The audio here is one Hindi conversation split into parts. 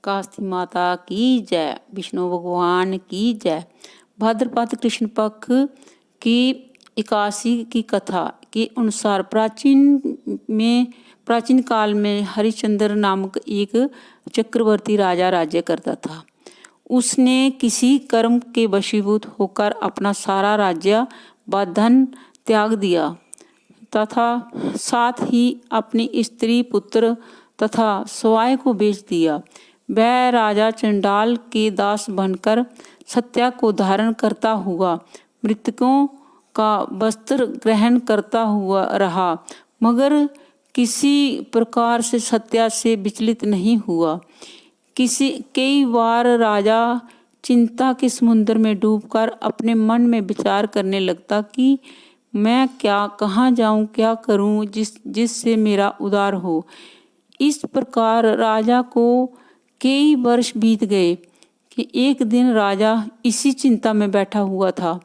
कास्ती माता की जय, विष्णु भगवान की जय। भाद्रपद कृष्ण पक्ष की एकादशी की कथा के अनुसार प्राचीन काल में हरिश्चंद्र नामक एक चक्रवर्ती राजा राज्य करता था। उसने किसी कर्म के वशीभूत होकर अपना सारा राज्य व धन त्याग दिया तथा साथ ही अपनी स्त्री, पुत्र तथा स्वयं को बेच दिया। वह राजा चंडाल के दास बनकर सत्या को धारण करता हुआ मृतकों का वस्त्र ग्रहण करता हुआ रहा, मगर किसी प्रकार से सत्या से विचलित नहीं हुआ। कई बार राजा चिंता के समुद्र में डूबकर अपने मन में विचार करने लगता कि मैं कहाँ जाऊं, क्या करूं जिससे मेरा उद्धार हो। इस प्रकार राजा को कई वर्ष बीत गए कि एक दिन राजा इसी चिंता में बैठा हुआ था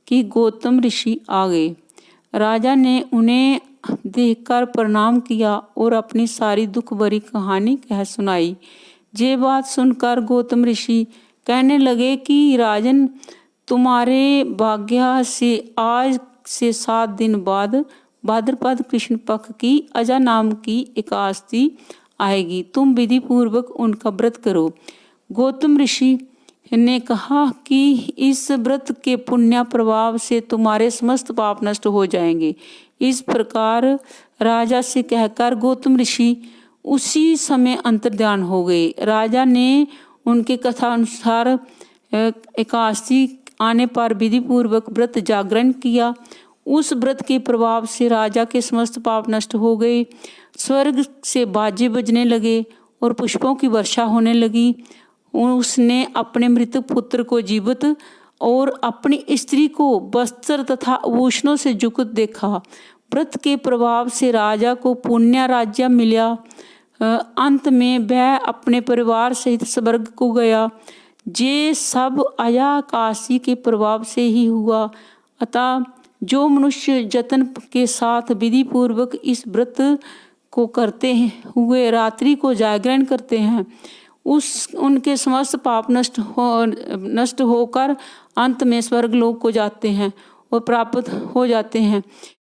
कि गौतम ऋषि आ गए। राजा ने उन्हें देखकर प्रणाम किया और अपनी सारी दुख भरी कहानी कह सुनाई। ये बात सुनकर गौतम ऋषि कहने लगे कि राजन, तुम्हारे भाग्य से आज से 7 दिन बाद भाद्रपद कृष्ण पक्ष की अजा नाम की एकादशी आएगी। तुम विधि पूर्वक उनका व्रत करो। गौतम ऋषि ने कहा कि इस व्रत के पुण्य प्रभाव से तुम्हारे समस्त पाप नष्ट हो जाएंगे। इस प्रकार राजा से कहकर गौतम ऋषि उसी समय अंतर्ध्यान हो गए। राजा ने उनके कथा अनुसार एकादशी आने पर विधि पूर्वक व्रत जागरण किया। उस व्रत के प्रभाव से राजा के समस्त पाप नष्ट हो गए। स्वर्ग से बाजे बजने लगे और पुष्पों की वर्षा होने लगी। उसने अपने मृत पुत्र को जीवित और अपनी स्त्री को वस्त्र तथा आभूषणों से युक्त देखा। व्रत के प्रभाव से राजा को पुण्य राज्य मिला। अंत में वह अपने परिवार सहित स्वर्ग को गया। ये सब अया काशी के प्रभाव से ही हुआ। अतः जो मनुष्य जतन के साथ विधि पूर्वक इस व्रत को करते हुए रात्रि को जागरण करते हैं, उनके समस्त पाप नष्ट होकर अंत में स्वर्ग लोक को जाते हैं और प्राप्त हो जाते हैं।